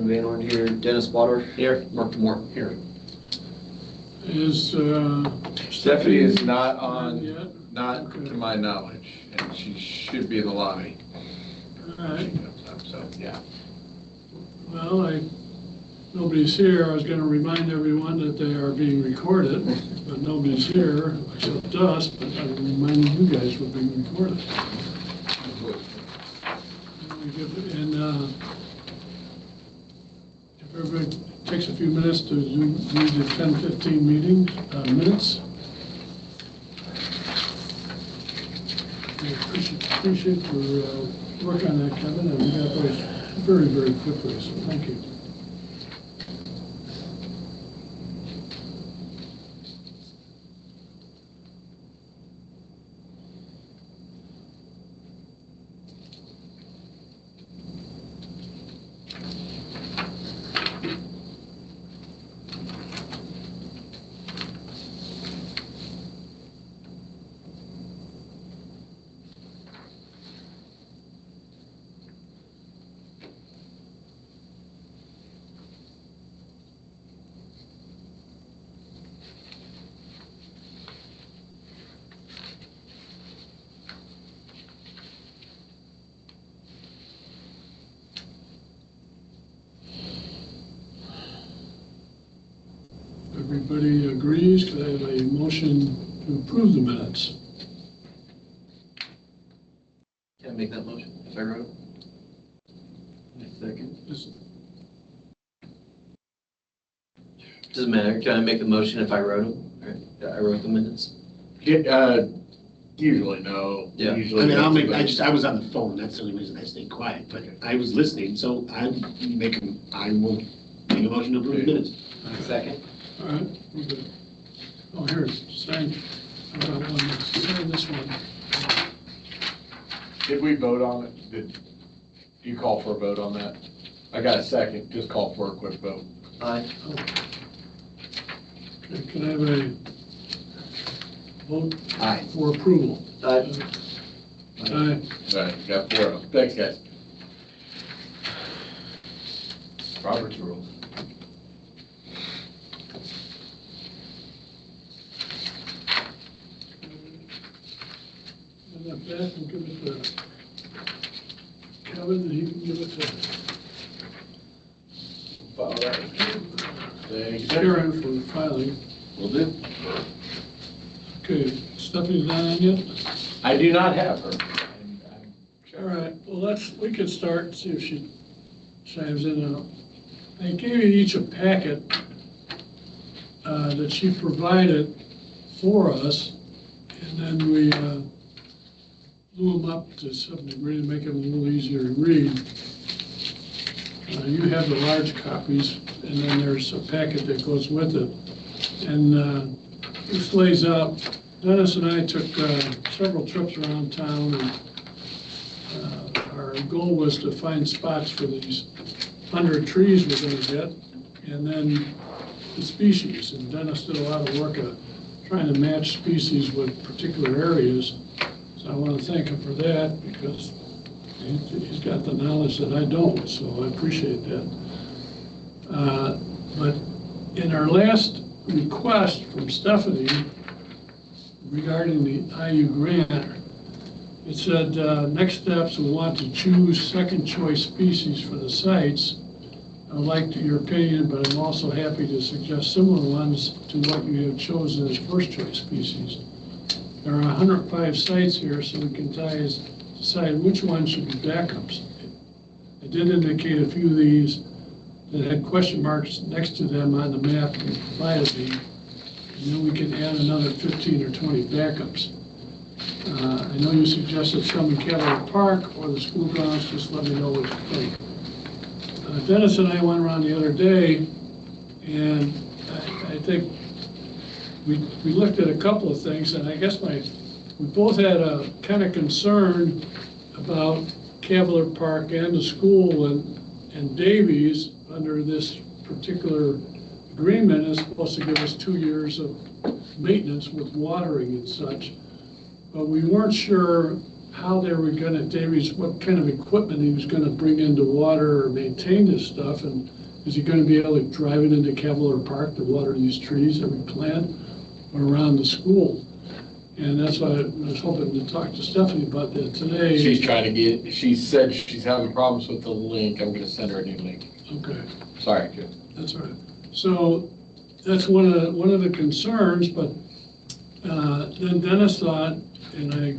Kevin Van Horn here, Dennis Water here, Mark Moore here. Is Stephanie is not on yet? Not Okay. to my knowledge, and she should be in the lobby. All right. So, yeah. Well, nobody's here. I was going to remind everyone that they are being recorded, but nobody's here except us, but I'm reminding you guys we're being recorded. And if everybody takes a few minutes to do the 10-15 meeting minutes. I appreciate your work on that, Kevin, and we got those very, very quickly, so thank you. Everybody agrees? Could I have a motion to approve the minutes? Can I make that motion if I wrote it? Second. Doesn't matter. Can I make the motion if I wrote them? Or I wrote the minutes. Usually no. Yeah. Usually I mean, no. I was on the phone, that's the only reason I stayed quiet, but I was listening, so I will make a motion to approve the minutes. Second. All right, we're good. Oh, here, sign. I got one. Sign this one. Did we vote on it? Did you call for a vote on that? I got a second, just call for a quick vote. Aye. Oh. Okay, can I have a vote Aye. for approval? Aye. Aye. All right, got 4-0. Thanks, guys. Robert's rules. And that back and give it to Kevin, and he can give it to All right. Thank you. Karen for filing. Will do. Okay, Stephanie's not on yet? I do not have her. All right, well, we can start and see if she chimes in. I gave you each a packet that she provided for us, and then we blew them up to some degree to make them a little easier to read. You have the large copies, and then there's a packet that goes with it. And this lays out, Dennis and I took several trips around town, and our goal was to find spots for these 100 trees we're going to get, and then the species. And Dennis did a lot of work trying to match species with particular areas. So I want to thank him for that, because he's got the knowledge that I don't, so I appreciate that. But in our last request from Stephanie regarding the IU grant, it said, next steps, we want to choose second choice species for the sites. I would like your opinion, but I'm also happy to suggest similar ones to what you have chosen as first choice species. There are 105 sites here, so we can decide which ones should be backups. I did indicate a few of these that had question marks next to them on the map you provided me, and then we can add another 15 or 20 backups. I know you suggested some in Cavalier Park or the school grounds. Just let me know what you think. Dennis and I went around the other day, and I think we looked at a couple of things, and I guess we both had a kind of concern about Cavalier Park and the school, and Davies under this particular agreement is supposed to give us 2 years of maintenance with watering and such. But we weren't sure how they were gonna, Davies, what kind of equipment he was gonna bring in to water or maintain this stuff, and is he gonna be able to drive it into Cavalier Park to water these trees that we plant or around the school? And that's why I was hoping to talk to Stephanie about that today. She's trying to get, she said she's having problems with the link. I'm gonna send her a new link. Okay, Sorry, Jim. that's all right. So that's one of the concerns, but then Dennis thought, and I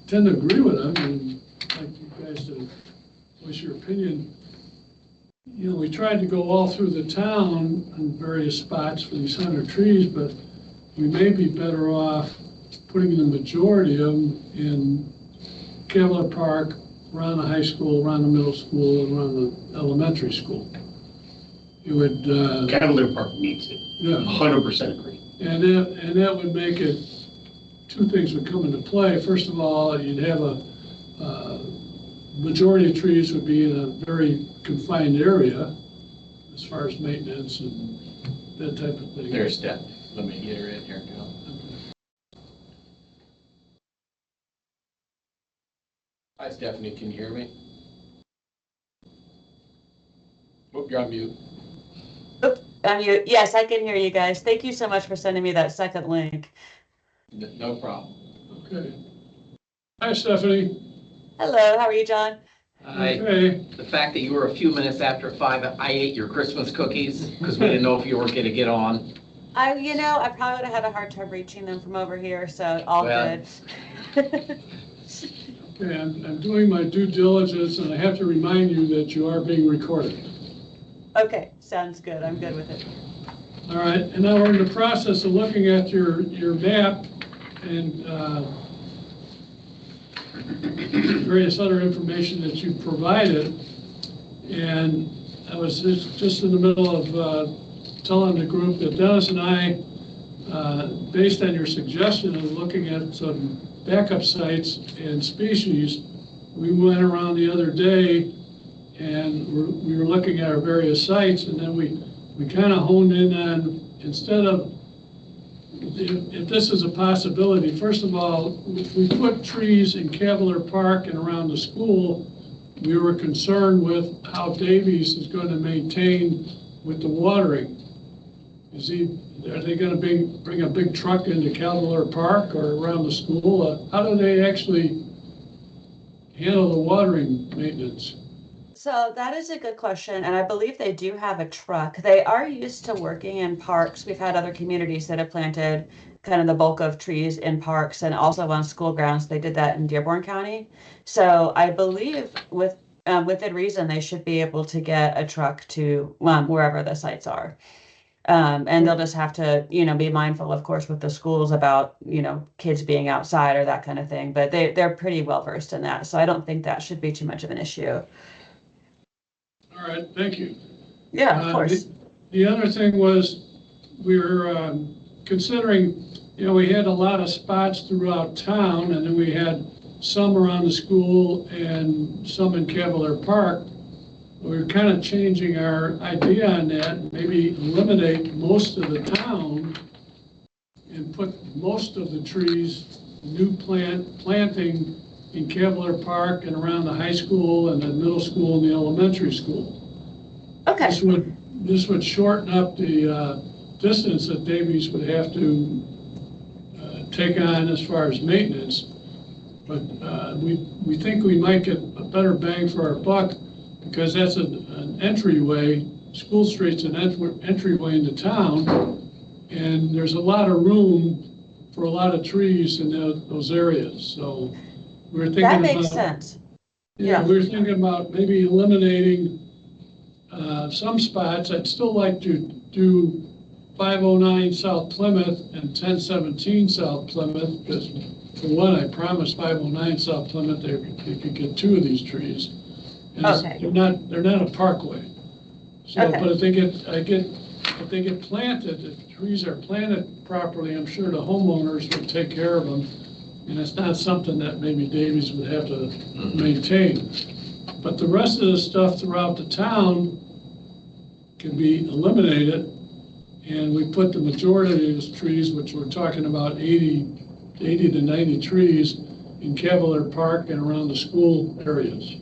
tend to agree with him, and I'd like you guys to voice your opinion. You know, we tried to go all through the town in various spots for these 100 trees, but we may be better off putting the majority of them in Cavalier Park, around the high school, around the middle school, and around the elementary school. It would, Cavalier Park needs it, yeah. 100% agree. And that would make it, two things would come into play. First of all, you'd have majority of trees would be in a very confined area as far as maintenance and that type of thing. There's Steph. Let me get her in here now. Hi, Stephanie, can you hear me? Whoop, you're on mute. Yes, I can hear you guys. Thank you so much for sending me that second link. No problem. Okay. Hi, Stephanie. Hello, how are you, John? Okay. The fact that you were a few minutes after 5, I ate your Christmas cookies because we didn't know if you were going to get on. I probably would have had a hard time reaching them from over here, so all Well. good. Okay, I'm doing my due diligence, and I have to remind you that you are being recorded. Okay, sounds good. I'm good with it. All right, and now we're in the process of looking at your map and various other information that you provided. And I was just in the middle of telling the group that Dennis and I, based on your suggestion of looking at some backup sites and species, we went around the other day and we were looking at our various sites, and then we kind of honed in on, instead of, if this is a possibility, first of all, if we put trees in Cavalier Park and around the school, we were concerned with how Davies is going to maintain with the watering. Are they going to bring a big truck into Cavalier Park or around the school? How do they actually handle the watering maintenance? So that is a good question, and I believe they do have a truck. They are used to working in parks. We've had other communities that have planted kind of the bulk of trees in parks and also on school grounds. They did that in Dearborn County. So I believe within reason, they should be able to get a truck to wherever the sites are. And they'll just have to, be mindful, of course, with the schools about, kids being outside or that kind of thing. But they're pretty well versed in that. So I don't think that should be too much of an issue. All right, thank you. Yeah, of course. The other thing was, we were considering, we had a lot of spots throughout town, and then we had some around the school and some in Cavalier Park. We were kind of changing our idea on that, maybe eliminate most of the town and put most of the trees, new planting in Cavalier Park and around the high school and the middle school and the elementary school. Okay. This would shorten up the distance that Davies would have to take on as far as maintenance. But we think we might get a better bang for our buck, because that's an entryway. School Street's an entryway into town, and there's a lot of room for a lot of trees in those areas. So we were thinking That makes sense. Yeah, we were thinking about maybe eliminating some spots. I'd still like to do 509 South Plymouth and 1017 South Plymouth, because for one, I promised 509 South Plymouth they could get 2 of these trees. And Okay. They're not a parkway. So, Okay. but if they get planted, if trees are planted properly, I'm sure the homeowners will take care of them. And it's not something that maybe Davies would have to maintain. But the rest of the stuff throughout the town can be eliminated. And we put the majority of those trees, which we're talking about 80 to 90 trees, in Cavalier Park and around the school areas.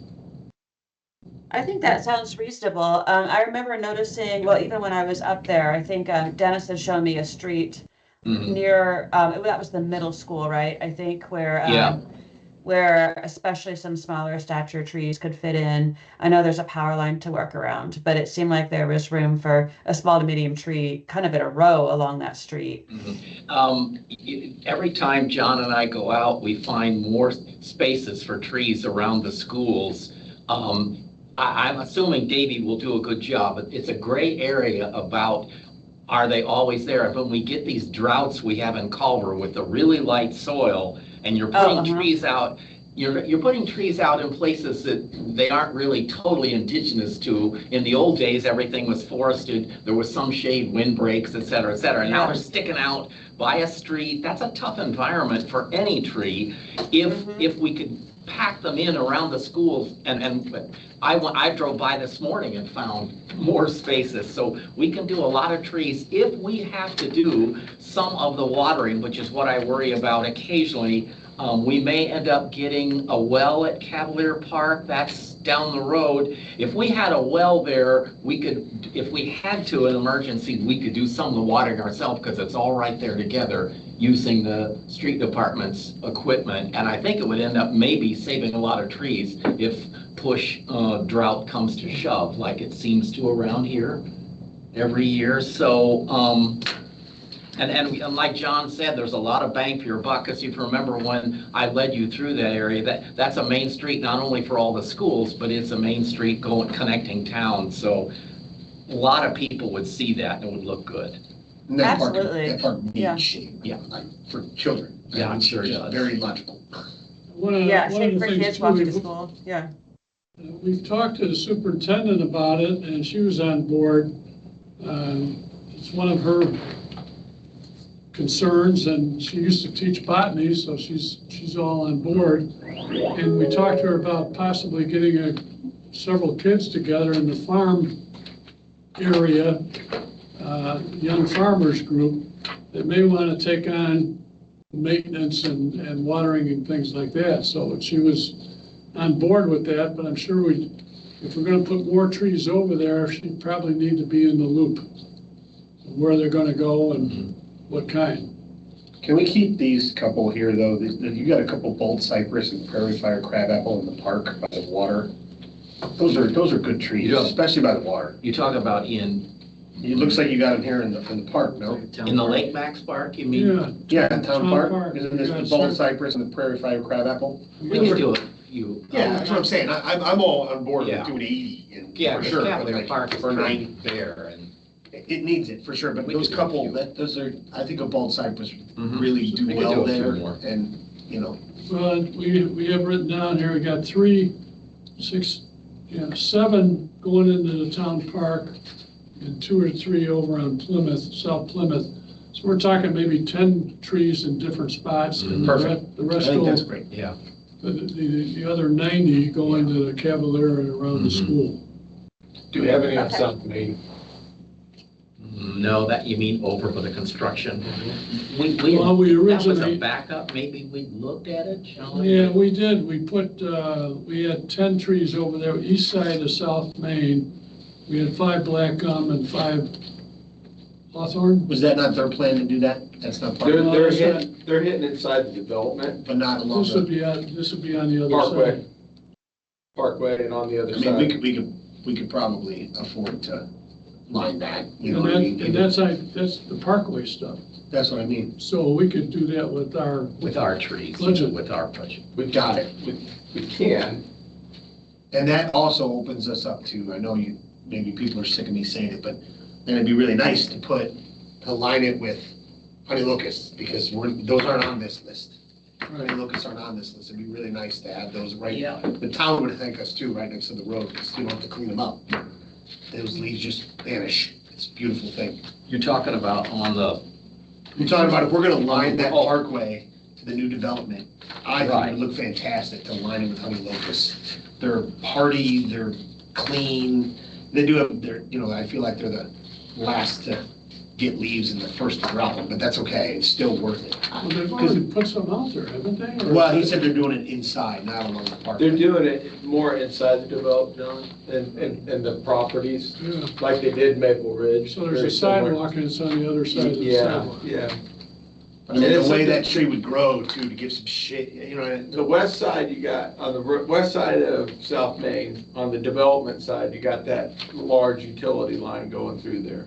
I think that sounds reasonable. I remember noticing, well, even when I was up there, I think Dennis had shown me a street near, that was the middle school, right? I think Yeah. where especially some smaller stature trees could fit in. I know there's a power line to work around, but it seemed like there was room for a small to medium tree kind of in a row along that street. Every time John and I go out, we find more spaces for trees around the schools. I'm assuming Davey will do a good job, but it's a gray area about, are they always there? When we get these droughts we have in Culver with the really light soil, and you're putting trees out, you're putting trees out in places that they aren't really totally indigenous to. In the old days, everything was forested, there was some shade, windbreaks, et cetera, et cetera. And now they're sticking out by a street. That's a tough environment for any tree. If we could pack them in around the schools, and I drove by this morning and found more spaces. So we can do a lot of trees if we have to do some of the watering, which is what I worry about occasionally. We may end up getting a well at Cavalier Park. That's down the road. If we had a well there, we could, if we had to, in emergency, we could do some of the watering ourselves because it's all right there together using the street department's equipment. And I think it would end up maybe saving a lot of trees if push drought comes to shove, like it seems to around here every year. So, and like John said, there's a lot of bang for your buck, because if you remember when I led you through that area, that's a main street not only for all the schools, but it's a main street connecting towns. So a lot of people would see that and it would look good. And that park, Absolutely. that park Yeah. needs shade. Yeah. Like for children. Yeah, I'm sure it It's does. very logical. Yeah, One of shade the for things kids too, walking to school, yeah. we've talked to the superintendent about it, and she was on board. It's one of her concerns, and she used to teach botany, so she's all on board. And we talked to her about possibly getting several kids together in the farm area, young farmers group that may want to take on maintenance and watering and things like that. So she was on board with that, but I'm sure if we're going to put more trees over there, she'd probably need to be in the loop of where they're going to go and what kind. Can we keep these couple here though? You got a couple bold cypress and prairie fire crabapple in the park by the water. Those are good trees, Yeah. especially by the water. You talk about in It looks like you got them here in the park, no? the Lake Max Park, you mean? Yeah. Yeah, in Town Park. Isn't this Yeah, the it's bold cer- cypress and the prairie fire crabapple? We could do a few. Yeah, that's what I'm saying. I'm all on board Yeah. with doing 80 and. Yeah, for for sure. Cavalier like, Park is for pretty 90. bare, and It needs it for sure, but We those could do a couple, few. those are, I think a bald cypress Mhm. really do We could well do a few there. more. And, you know, Well, we have written down here, we got 7 going into the town park and 2 or 3 over on Plymouth, South Plymouth. So we're talking maybe 10 trees in different spots. And Perfect. the I rest think go, that's great. yeah. the other 90 go into the Cavalier and around the Mhm. school. Do we have any on Okay. South Main? No, that you mean over for the construction. We, Well, we that was a originally, backup, maybe we looked at it, John? yeah, we did. We put, we had 10 trees over there, east side of South Main. We had 5 black gum and 5 hawthorn. Was that not their plan to do that? That's not part They're, of it, they're hitting inside the development, but not along This would the, be on the other Parkway. side. Parkway, and on the other I mean, side. we could probably afford to line that, you know what I And mean? that's the Parkway stuff. That's what I mean. So we could do that with our, With our trees, Budget. with our budget. We got it. We can. And that also opens us up to, I know maybe people are sick of me saying it, but then it'd be really nice to line it with honey locusts, because those aren't on this list. Honey locusts aren't on this list. It'd be really nice to have those right. Yeah. The town would thank us too, right next to the road, because you don't have to clean them up. Those leaves just vanish. It's a beautiful thing. You're talking about on the, You're talking about if we're gonna line that parkway to the new development, I think it Right. would look fantastic to line it with honey locusts. They're hardy, they're clean, they do have, I feel like they're the last to get leaves in the first drought, but that's okay, it's still worth it. Well, they've already put some out there, haven't they? Or- Well, he said they're doing it inside, not along the park. They're doing it more inside the development and the properties, Yeah, like they did Maple Ridge. so there's very a similar. sidewalk and it's on the other side of the Yeah, sidewalk. yeah. I mean, And it's the way something- that tree would grow too, to give some shade, you know. The west side, you got, on the west side of South Main, on the development side, you got that large utility line going through there.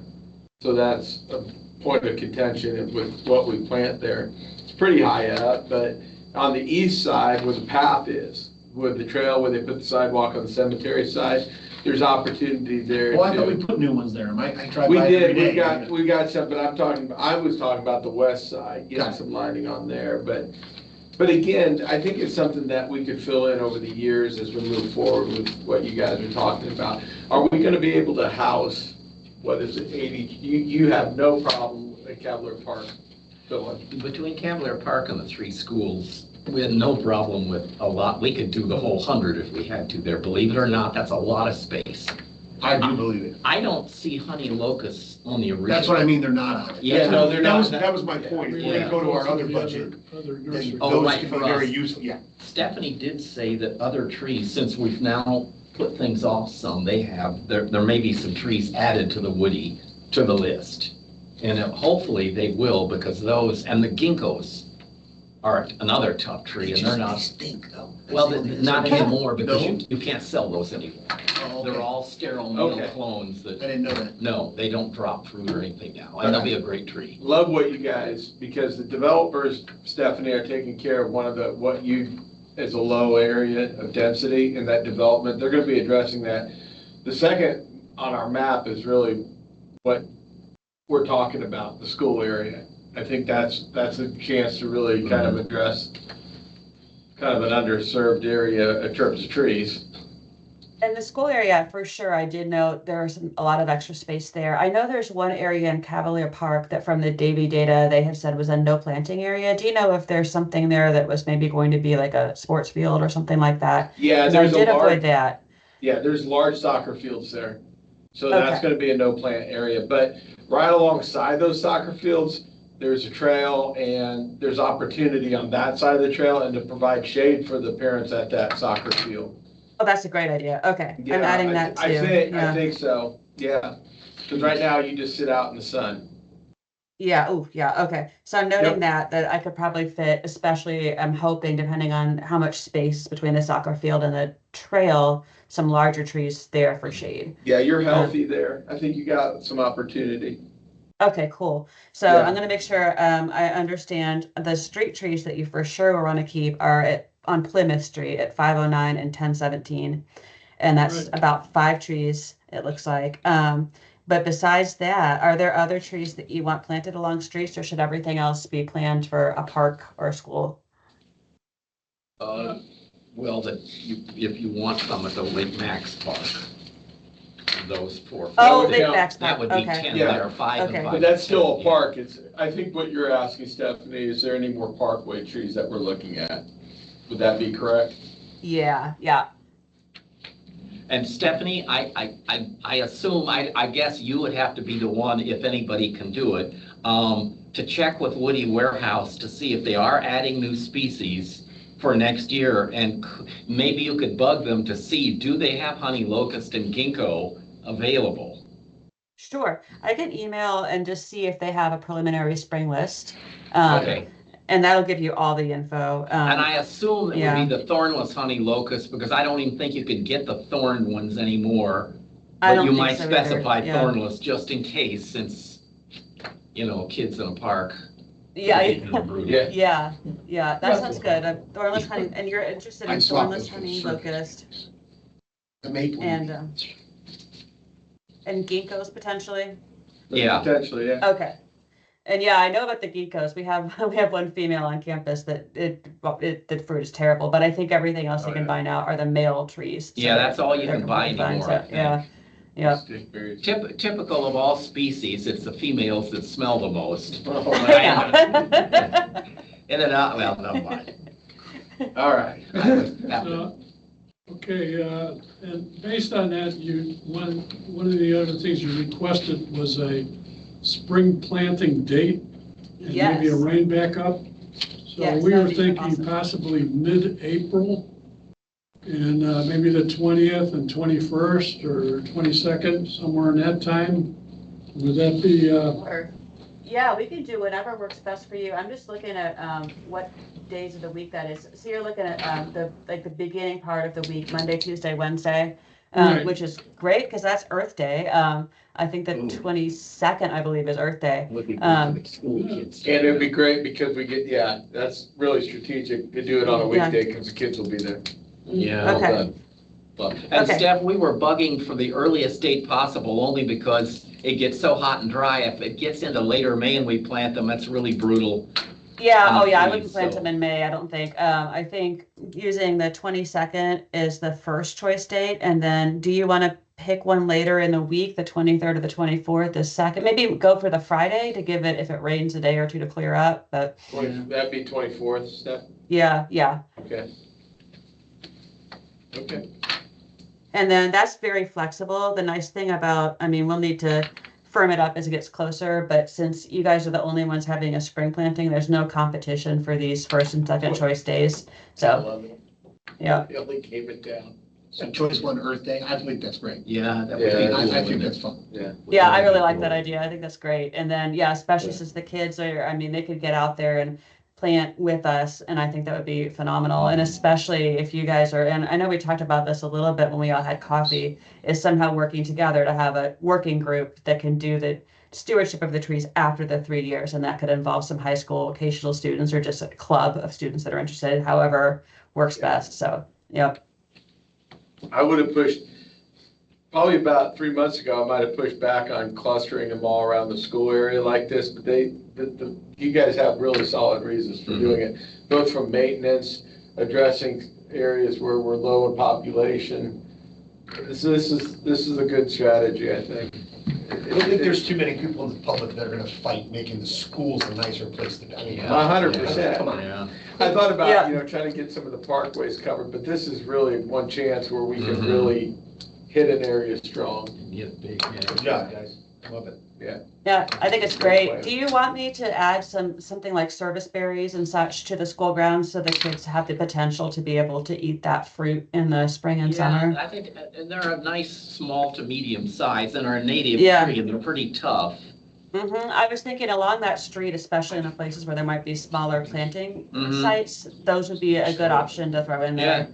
So that's a point of contention with what we plant there. It's pretty high up, but on the east side where the path is, with the trail where they put the sidewalk on the cemetery side, there's opportunity there. Well, I thought too. we put new ones there, I drive We by every did, day. we got some, but I was talking about the west side, Got getting it. some lining on there, but again, I think it's something that we could fill in over the years as we move forward with what you guys are talking about. Are we gonna be able to house, what is it, 80, you have no problem at Cavalier Park filling? Between Cavalier Park and the three schools, we had no problem with a lot. We could do the whole 100 if we had to there. Believe it or not, that's a lot of space. I do believe it. I don't see honey locusts on the original. That's what I mean, they're not on it. Yeah, no, they're That not. was, that was my point, if we're gonna go to our other budget, Other then nursery. Oh, those right, can for be very us. useful, yeah. Stephanie did say that other trees, since we've now put things off some, there may be some trees added to the woody, to the list. And hopefully they will, because those, and the ginkgos are another tough tree, and they're not, Stink though. well, not anymore, because No? you can't sell those anymore. Oh, They're okay. all sterile male Okay. clones I that, didn't know that. no, they don't drop fruit or anything now, and they'll be a great tree. Love what you guys, because the developers, Stephanie, are taking care of one of the, what you, is a low area of density in that development. They're gonna be addressing that. The second on our map is really what we're talking about, the school area. I think that's a chance to really kind of address kind of an underserved area in terms of trees. In the school area, for sure, I did note there's a lot of extra space there. I know there's one area in Cavalier Park that from the Davy data, they had said was a no planting area. Do you know if there's something there that was maybe going to be like a sports field or something like that? Yeah, 'Cause I there's a did avoid large, that. yeah, there's large soccer fields there. So that's Okay. gonna be a no plant area, but right alongside those soccer fields, there's a trail and there's opportunity on that side of the trail and to provide shade for the parents at that soccer field. Oh, that's a great idea. Okay, I'm Yeah, adding that too. I Yeah. think so, yeah. Because right now you just sit out in the sun. Yeah, oh, yeah, okay. So I'm noting that I could probably fit, especially I'm hoping, depending on how much space between the soccer field and the trail, some larger trees there for shade. Yeah, you're healthy there. I think you got some opportunity. Okay, cool. So Yeah. I'm gonna make sure I understand the street trees that you for sure will want to keep are on Plymouth Street at 509 and 1017. And that's Right. about 5 trees, it looks like. But besides that, are there other trees that you want planted along streets, or should everything else be planned for a park or a school? Well, if you want some at the Lake Max Park, those 4. Oh, would Big count. Max That Park, would be okay. 10 Yeah. there, 5 and Okay. 5. But that's still a yeah. park. I think what you're asking, Stephanie, is there any more parkway trees that we're looking at? Would that be correct? Yeah, yeah. And Stephanie, I assume, I guess you would have to be the one, if anybody can do it, to check with Woody Warehouse to see if they are adding new species for next year. And maybe you could bug them to see, do they have honey locust and ginkgo available? Sure. I can email and just see if they have a preliminary spring list. Okay. And that'll give you all the info. And I assume it yeah. would be the thornless honey locust, because I don't even think you could get the thorned ones anymore. I But don't you think might so either, specify yeah. thornless just in case, since, kids in a park. Yeah, eating the brood. Yeah. yeah, yeah, that Yeah. sounds good. Thornless honey, and you're interested in I'd swap thornless those for honey circus. locust The maple. and ginkgos potentially? Yeah. Potentially, yeah. Okay. And yeah, I know about the ginkgos. We have one female on campus that the fruit is terrible, but I think everything else Oh, you can yeah. buy now are the male trees. So Yeah, that's all you they're can buy completely fine. anymore, I So, think. yeah, yeah. Stickberries. Typical of all species, it's the females that smell the most. Oh, Yeah. In and out, well, no, mind. all right. So, okay, and based on that, one of the other things you requested was a spring planting date and maybe a Yes. rain backup. So Yes, we that were would be thinking awesome. possibly mid-April, and maybe the 20th and 21st or 22nd, somewhere in that time. Would that be, Or, yeah, we can do whatever works best for you. I'm just looking at what days of the week that is. So you're looking at the beginning part of the week, Monday, Tuesday, Wednesday, Right. which is great because that's Earth Day. I think the Ooh. 22nd, I believe, is Earth Day. Would be good for the school kids. And it'd be great because we get, yeah, that's really strategic to do it on a Yeah. weekday because the kids will be there. Yeah. Well Okay. done. And Okay. Steph, we were bugging for the earliest date possible, only because it gets so hot and dry. If it gets into later May and we plant them, that's really brutal. Yeah, on oh the yeah, I trees, wouldn't plant so- them in May, I don't think. I think using the 22nd is the first choice date, and then do you want to pick one later in the week, the 23rd or the 24th, the second? Maybe go for the Friday to give it, if it rains a day or two, to clear up, but That'd be 24th, Steph? yeah, yeah. Okay. Okay. And then that's very flexible. The nice thing about, I mean, we'll need to firm it up as it gets closer, but since you guys are the only ones having a spring planting, there's no competition for these first and second choice days. I So, love it. yeah. They only came it down. So choice one Earth Day, I think that's great. Yeah, that would Yeah, be cool. I think wouldn't that's it? fun. Yeah, I really like that idea. I think that's great. And then, yeah, especially Yeah. since the kids are, I mean, they could get out there and plant with us, and I think that would be phenomenal. And especially if you guys are, and I know we talked about this a little bit when we all had coffee, is somehow working together to have a working group that can do the stewardship of the trees after the 3 years. And that could involve some high school occasional students or just a club of students that are interested, however works best. So, yeah. I would have pushed, probably about 3 months ago, I might have pushed back on clustering them all around the school area like this, but you guys have really solid reasons for doing it, both from maintenance, addressing areas where we're low in population. This is a good strategy, I think. I don't think there's too many people in the public that are gonna fight making the schools a nicer place to be. I mean, Yeah. 100%. Come on. Yeah. I thought Yeah. about, trying to get some of the parkways covered, but this is really one chance where we can Mhm. really hit an area strong. Yeah, big, yeah. Good job, guys. Love it. Yeah, I think it's great. Do you want me to add something like service berries and such to the school grounds so the kids have the potential to be able to eat that fruit in the spring and Yeah, summer? I think, and they're a nice, small to medium size and are a native Yeah. tree and they're pretty tough. I was thinking along that street, especially in the places where there might be smaller planting Mhm. sites, those would be a good option to throw in there.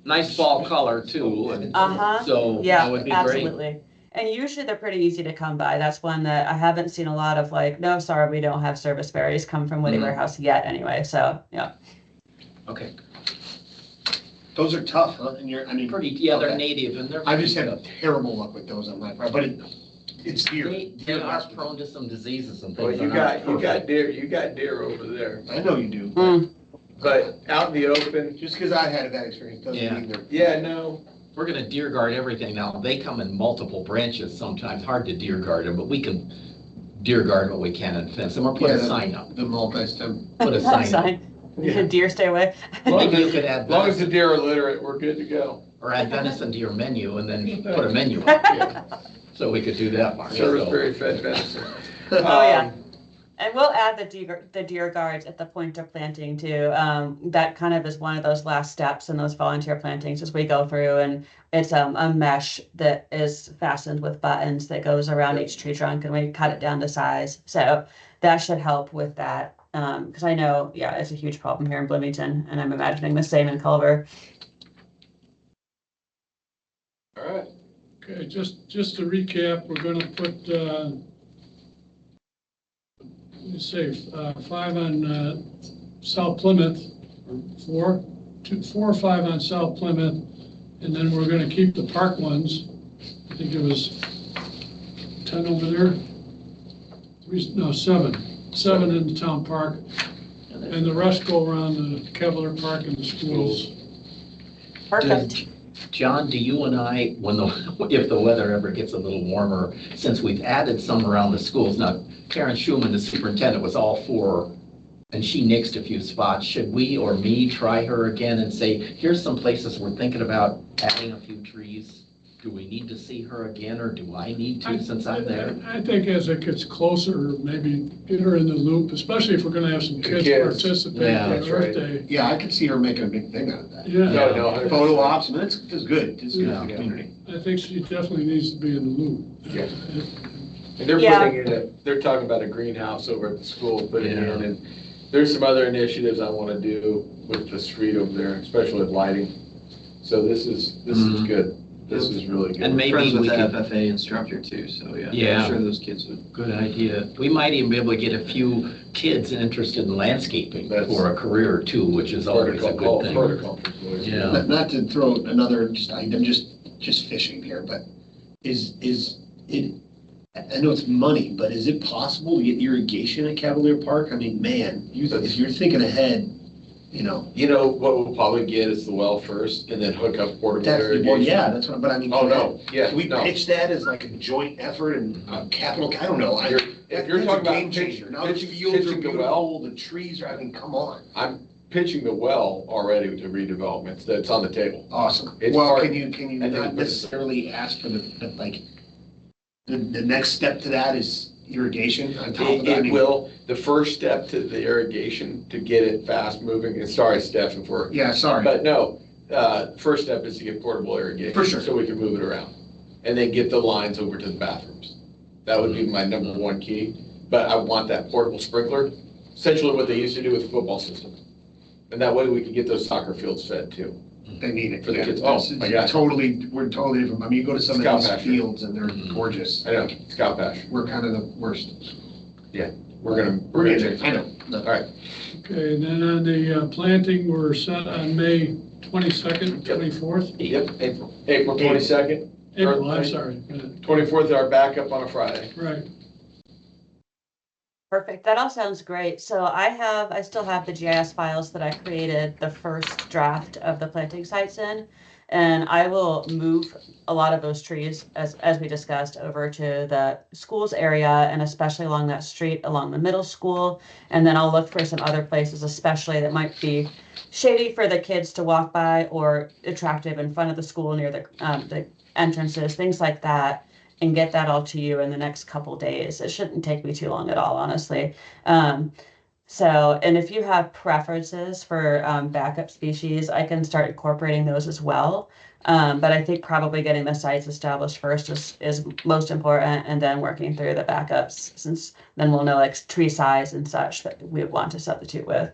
Nice fall color too, and Uh-huh. so Yeah, that would be great. absolutely. And usually they're pretty easy to come by. That's one that I haven't seen a lot of, like, no, sorry, we don't have service berries come from Woody Mhm. Warehouse yet anyway. So, yeah. Okay, Those are tough, huh? And pretty, yeah, they're Okay. native and they're. I've just had terrible luck with those on my part, but it's deer. They are prone to some diseases and Well, things. you They're not got perfect. deer over there, I know you do, Mm. but out in the open, just because I had a bad experience doesn't Yeah. mean they're. yeah, no, We're gonna deer guard everything now. They come in multiple branches sometimes, hard to deer guard them, but we can deer guard what we can and fence them or put a sign up. The multi-stem. Put a sign up. Yeah. Deer stay away. Maybe you could add as long as the venison, deer are literate, we're good to go. or add venison to your menu and then put a menu up. So we could do that, Mark. Service So- berry fed venison. Oh, yeah. Um, And we'll add the deer guards at the point of planting too. That kind of is one of those last steps in those volunteer plantings as we go through, and it's a mesh that is fastened with buttons that goes around each tree trunk, and we cut it down to size. So that should help with that. Because I know, yeah, it's a huge problem here in Bloomington, and I'm imagining the same in Culver. All right, okay, just to recap, we're gonna put, let's say, 5 on South Plymouth, or 4 or 5 on South Plymouth, and then we're gonna keep the park ones. I think it was 10 over there. 7 in the town park, and the rest go around the Kevlar Park and the schools. Perfect. John, do you and I, if the weather ever gets a little warmer, since we've added some around the schools, now Karen Schumann, the superintendent, was all for, and she nixed a few spots. Should we or me try her again and say, here's some places we're thinking about adding a few trees? do we need to see her again, or do I need to since I'm there? I think as it gets closer, maybe get her in the loop, especially if we're gonna have some kids Kids. participate Yeah, in that's Earth right. Day. Yeah, I could see her making a big thing out of that. Yeah, No, 100%. Photo ops, and it's good, it's good for the Yeah. community. I think she definitely needs to be in the loop. Yeah. And they're Yeah. putting in they're talking about a greenhouse over at the school, putting in, Yeah. and there's some other initiatives I wanna do with the street over there, especially with lighting. So this is Mhm. good. This is really good. And maybe Friends with we the could, FFA instructor too, so yeah. Yeah. I'm sure those kids would. good idea. We might even be able to get a few kids interested in landscaping That's- for a career or two, which is always a good thing. Horticulture. Yeah. Not to throw another, just item, just fishing here, but is it, I know it's money, but is it possible to get irrigation at Cavalier Park? I mean, man, if you're thinking ahead, you know. You know, what we'll probably get is the well first, and then hook up portable That's, irrigation. well, yeah, that's what, but I mean. Oh, no, yeah, Can we no. pitch that as like a joint effort and capital, I don't know. If you're That's a talking about game changer. Now the pitching fields are the well, beautiful, the trees are, I mean, come on. I'm pitching the well already to redevelopments, that's on the table. Awesome. It's Well, hard. can you I think not it's- necessarily ask for like, the next step to that is irrigation on top of that? I It mean, will, the first step to the irrigation, to get it fast moving, and sorry, Steph, if we're, Yeah, sorry. but no, first step is to get portable irrigation. For sure. So we can move it around, and then get the lines over to the bathrooms. That would be my number one key, but I want that portable sprinkler, essentially what they used to do with the football system. And that way we can get those soccer fields fed too. They need it. For the Yeah, kids. Oh, it's my God. we're totally different. I mean, you go to some Scout of these pasture. fields and they're Mhm. gorgeous. I know, Scout Bash, We're kind of the worst. we're gonna We're change. getting there, I know. No. All right, Okay, and then on the planting, we're set on May 22nd, 24th. yep, April 22nd, April, I'm sorry. 24th, our backup on a Friday. Right. Perfect. That all sounds great. So I still have the GIS files that I created the first draft of the planting sites in. And I will move a lot of those trees, as we discussed, over to the schools area and especially along that street along the middle school. And then I'll look for some other places, especially that might be shady for the kids to walk by or attractive in front of the school near the entrances, things like that, and get that all to you in the next couple days. It shouldn't take me too long at all, honestly. And if you have preferences for backup species, I can start incorporating those as well. But I think probably getting the sites established first is most important, and then working through the backups, since then we'll know like tree size and such that we would want to substitute with.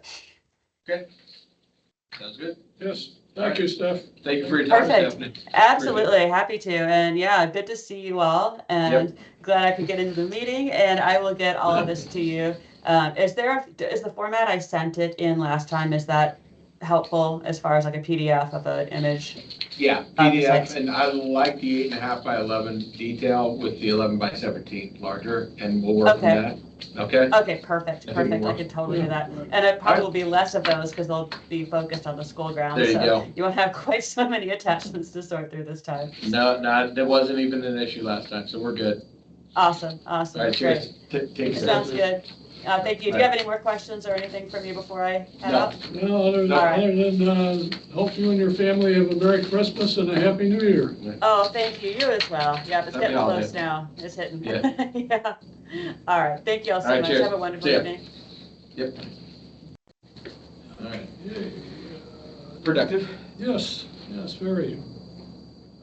Sounds good. Yes, thank you, Steph. Thank you for your time, Perfect. Stephanie. Absolutely, happy to. And yeah, good to see you all, and glad I could get into the meeting, and I will get all of this to you. Is the format I sent it in last time, is that helpful as far as like a PDF of an image? Yeah, the PDF, sites. and I like the 8.5 by 11 detail with the 11 by 17 larger, and we'll work from Okay. that. Okay? Okay, perfect, I think it perfect. I works. could totally do that. And it probably will be less of those because they'll be focused on the school grounds. There you So go. you won't have quite so many attachments to sort through this time. No, that wasn't even an issue last time, so we're good. Awesome, All awesome, right, cheers. great. Take care. Sounds good. Thank you. Do you have any more questions or anything for me before I head No. out? No, other All right. than, hope you and your family have a Merry Christmas and a Happy New Year. Oh, thank you. You as well. Yeah, it's Happy getting holidays. close now. It's hitting. Yeah. Yeah. All right. Thank you all so All right, much. cheers. Have a wonderful See ya. evening. Yep. All right. Yay. Productive. Yes, yes, very.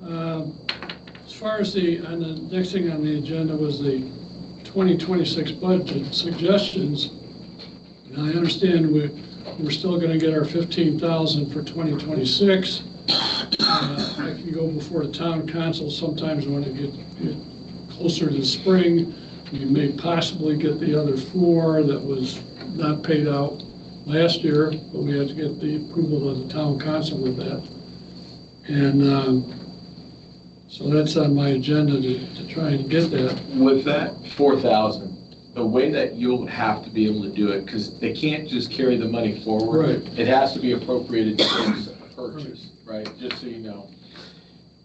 As far as the next thing on the agenda was the 2026 budget suggestions. And I understand we're still gonna get our 15,000 for 2026. I can go before the town council sometimes when it get closer to the spring. We may possibly get the other 4 that was not paid out last year, but we had to get the approval of the town council with that. And so that's on my agenda to try and get that. With that 4,000, the way that you'll have to be able to do it, because they can't just carry the money forward. Right. It has to be appropriated towards a purchase, right, just so you know.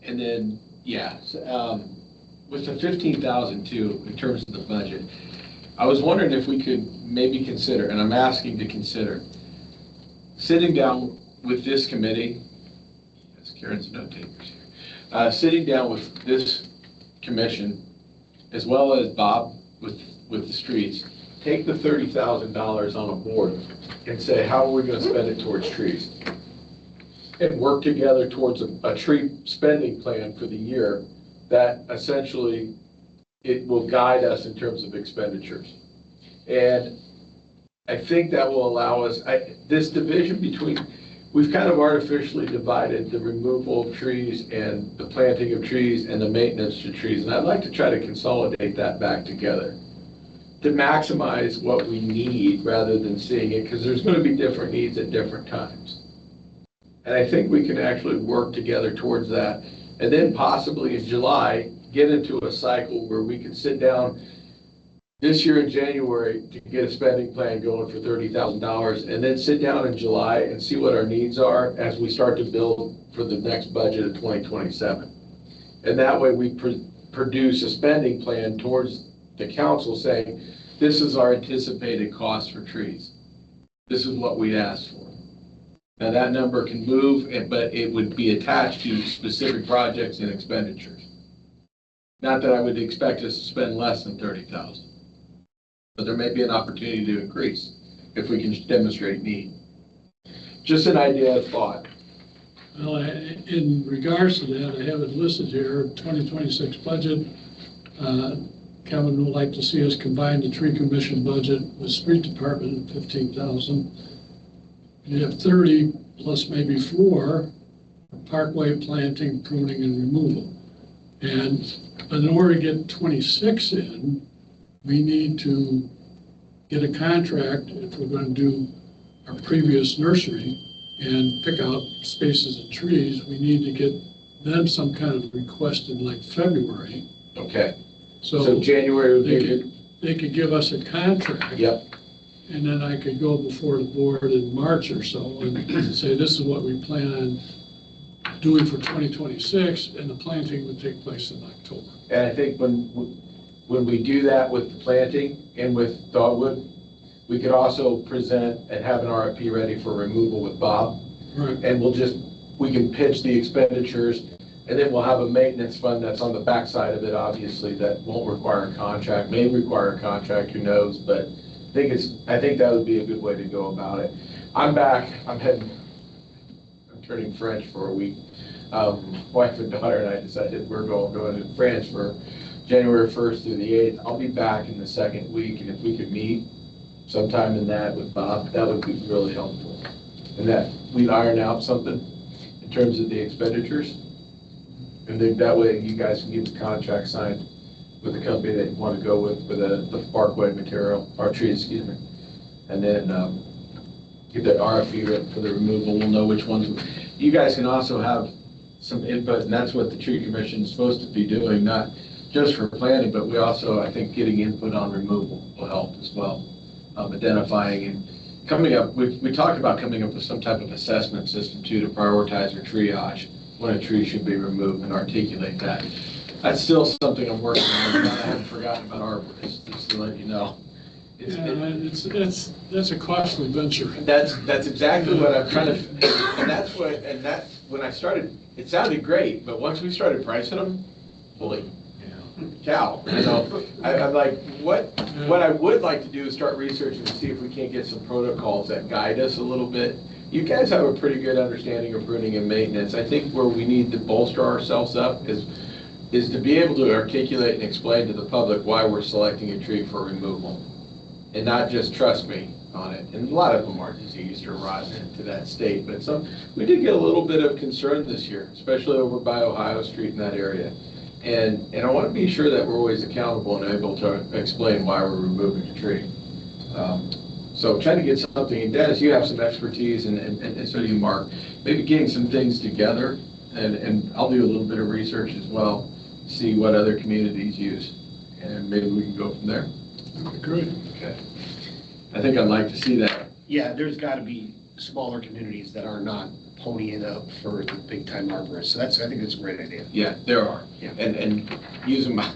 And then, yeah, with the 15,000 too, in terms of the budget, I was wondering if we could maybe consider, and I'm asking to consider, sitting down with this committee, yes, Karen's note takers here, sitting down with this commission, as well as Bob with the streets, take the $30,000 on a board and say, how are we gonna spend it towards trees? And work together towards a tree spending plan for the year that essentially it will guide us in terms of expenditures. And I think that will allow us, this division between, we've kind of artificially divided the removal of trees and the planting of trees and the maintenance to trees. And I'd like to try to consolidate that back together to maximize what we need rather than seeing it, because there's going to be different needs at different times. And I think we can actually work together towards that. And then possibly in July, get into a cycle where we can sit down this year in January to get a spending plan going for $30,000, and then sit down in July and see what our needs are as we start to build for the next budget of 2027. And that way we produce a spending plan towards the council saying, this is our anticipated cost for trees. This is what we asked for. Now that number can move, but it would be attached to specific projects and expenditures. Not that I would expect us to spend less than 30,000, but there may be an opportunity to increase if we can demonstrate need. Just an idea of thought. Well, in regards to that, I have it listed here, 2026 budget. Kevin would like to see us combine the tree commission budget with street department at 15,000. You have 30 plus maybe 4 parkway planting, pruning, and removal. And in order to get 26 in, we need to get a contract if we're going to do our previous nursery and pick out spaces and trees. We need to get then some kind of request in like February. Okay. So So January would be good. they could give us a contract. Yep. And then I could go before the board in March or so and say, this is what we plan on doing for 2026, and the planting would take place in October. And I think when we do that with the planting and with dogwood, we could also present and have an RFP ready for removal with Bob. Right. And we can pitch the expenditures, and then we'll have a maintenance fund that's on the backside of it, obviously, that won't require a contract, may require a contract, who knows, but I think that would be a good way to go about it. I'm back, I'm turning French for a week. Wife and daughter and I decided we're going to France for January 1st through the 8th. I'll be back in the second week, and if we could meet sometime in that with Bob, that would be really helpful. And that we'd iron out something in terms of the expenditures. And then that way you guys can get the contract signed with the company that you want to go with for the parkway material, or tree, excuse me. And then get that RFP written for the removal. We'll know which ones. You guys can also have some input, and that's what the tree commission is supposed to be doing, not just for planting, but we also, I think, getting input on removal will help as well. Identifying and coming up, we talked about coming up with some type of assessment system too to prioritize or triage when a tree should be removed and articulate that. That's still something I'm working on. I haven't forgotten about arborists, just to let you know. That's a costly venture. That's exactly what I'm trying to, and that's when I started, it sounded great, but once we started pricing them, holy cow, you know, I'm like, what I would like to do is start researching to see if we can't get some protocols that guide us a little bit. You guys have a pretty good understanding of pruning and maintenance. I think where we need to bolster ourselves up is to be able to articulate and explain to the public why we're selecting a tree for removal. And not just trust me on it. And a lot of them are diseased or rotten into that state, but we did get a little bit of concern this year, especially over by Ohio Street in that area. And I want to be sure that we're always accountable and able to explain why we're removing a tree. So trying to get something, and Dennis, you have some expertise, and so do you, Mark, maybe getting some things together, and I'll do a little bit of research as well, see what other communities use, and maybe we can go from there. That'd be great. Okay. I think I'd like to see that. Yeah, there's got to be smaller communities that are not ponying up for the big time arborists. So I think that's a great idea. Yeah, there are. Yeah. And using my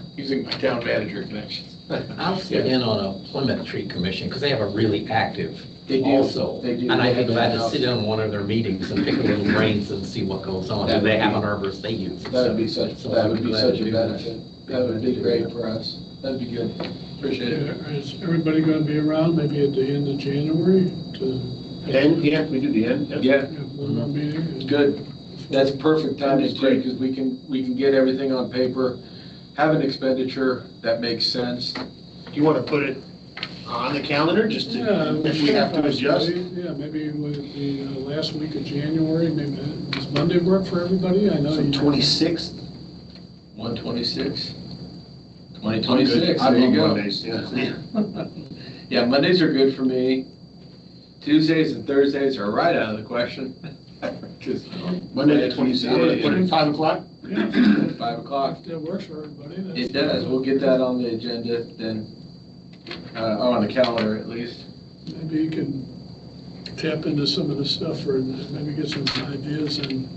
town manager connections. I'll sit in on a Plymouth Tree Commission because they have a really active They do. also. They do. And I'd They be have glad to in-house. sit in on one of their meetings and pick a little brains and see what goes on. Do they have an arborist they use? That would be such, So that I'd would be glad such to a do that. benefit. That would be great for us. That'd be good. Appreciate it. Is everybody gonna be around maybe at the end of January to And, yeah, we do the end. Yeah, have one more meeting? good. That's perfect timing That's too, great. because we can get everything on paper, have an expenditure that makes sense. Do you want to put it on the calendar, just Yeah, to, if we have to adjust? Yeah, maybe with the last week of January, maybe, does Monday work for everybody? I know So you. 26th? 126. I 2026, there you love go. Mondays, yeah. Yeah, Mondays are good for me. Tuesdays and Thursdays are right out of the question. 'Cause Monday the 26th, I'm gonna put it at 5 o'clock? Yeah, 5 o'clock. if that works for everybody. that's- It does. We'll get that on the agenda then, or on the calendar at least. Maybe you can tap into some of the stuff or maybe get some ideas on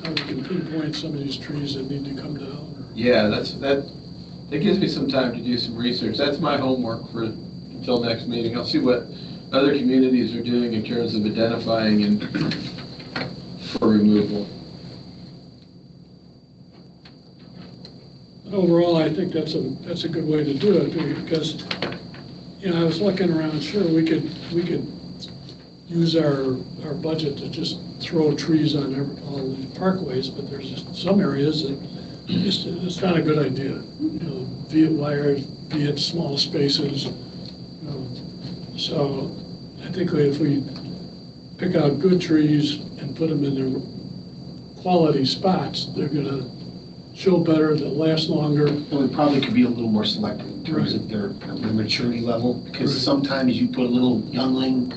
how we can pinpoint some of these trees that need to come down. or- Yeah, that gives me some time to do some research. That's my homework for, until next meeting. I'll see what other communities are doing in terms of identifying and for removal. But overall, I think that's a good way to do it because, you know, I was looking around, sure, we could use our budget to just throw trees on all the parkways, but there's just some areas that it's not a good idea. You know, be it wires, be it small spaces, you know. So I think if we pick out good trees and put them in their quality spots, they're gonna show better, they'll last longer. And we probably could be a little more selective in terms of their maturity level, because Right. sometimes you put a little youngling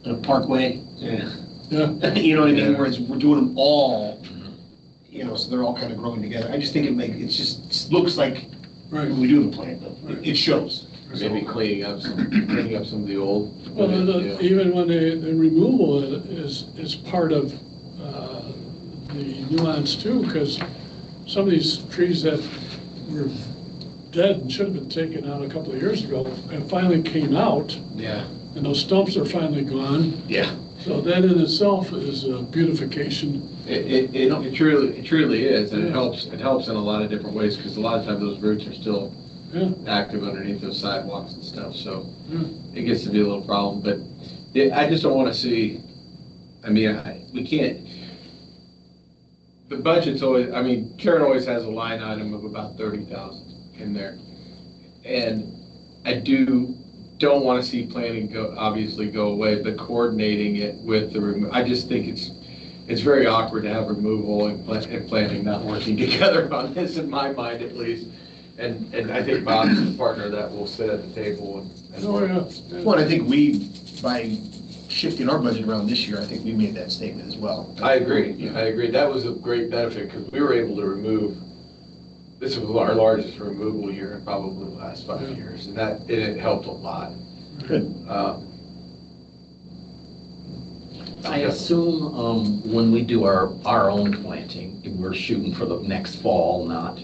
in a parkway, Yeah, you know what I mean, Yeah. whereas we're doing them all, you know, so they're all kind of growing together. I just think it just looks like right. when we do the plan, but it shows. Maybe cleaning up some of the old. Well, Yeah. even when the removal is part of the nuance too, because some of these trees that were dead and should have been taken out a couple of years ago and finally came out, Yeah. and those stumps are finally gone. Yeah. So that in itself is a beautification. It truly is, and it helps in a lot of different ways, because a lot of times those roots are still Yeah, active underneath those sidewalks and stuff, so yeah. it gets to be a little problem, but I just don't want to see, we can't, the budget's always, Karen always has a line item of about 30,000 in there. And I don't want to see planning obviously go away, but coordinating it with the I just think it's very awkward to have removal and planning not working together on this, in my mind at least. And I think Bob's the partner that will sit at the table and Oh, work. yeah. Well, I think by shifting our budget around this year, I think we made that statement as well. I agree. Yeah. I agree. That was a great benefit, because we were able to remove, this was our largest removal year in probably the last 5 Yeah. years, and it helped a lot. Good. I assume when we do our own planting, we're shooting for the next fall, not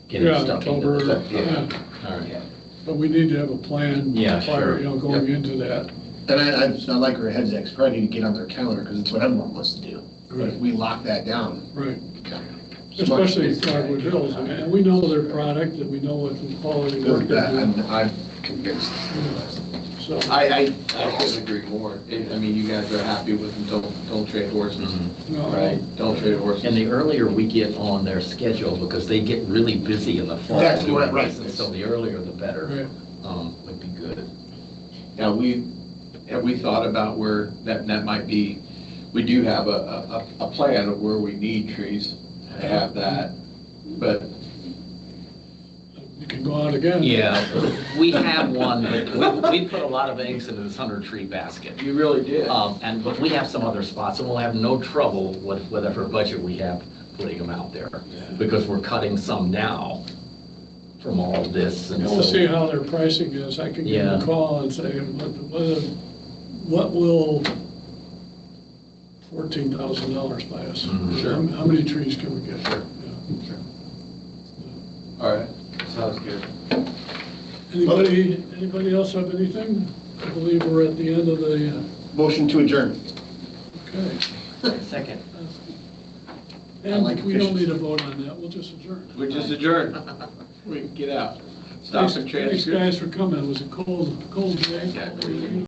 getting Yeah, stuff into October, the. yeah. All right. But we need to have a plan. Yeah, prior, sure. You know, going into that. And I like where heads at, 'cause probably need to get on their calendar, because it's what everyone wants to do. But if we lock that down. Right. Okay. Especially Dogwood Hills, and we know their product, and we know what the quality work they do. I'm convinced. So, I couldn't agree more. You guys are happy with them, don't trade horses, no, right? Don't trade horses. And the earlier we get on their schedule, because they get really busy in the fall. That's doing right. this, and so the earlier the better, Right. would be good. Now, have we thought about where that might be? We do have a plan of where we need trees. I have that, but You can go out again. Yeah, we have one, but we put a lot of eggs into this 100-tree basket. you really did. But we have some other spots, and we'll have no trouble with whatever budget we have putting them out there, because we're cutting some now from all of this, and And we'll see so. how their pricing is. I can give them Yeah. a call and say, what will $14,000 buy us? Mhm. Sure. How many trees can we get? Sure. Yeah. All right, sounds good. Anybody else have anything? I believe we're at the end of the Motion to adjourn. Okay. Second. And like we don't fishes. need a vote on that, we'll just adjourn. We just adjourned. We can get out. Stop and Thanks transfer. guys for coming, it was a cold day.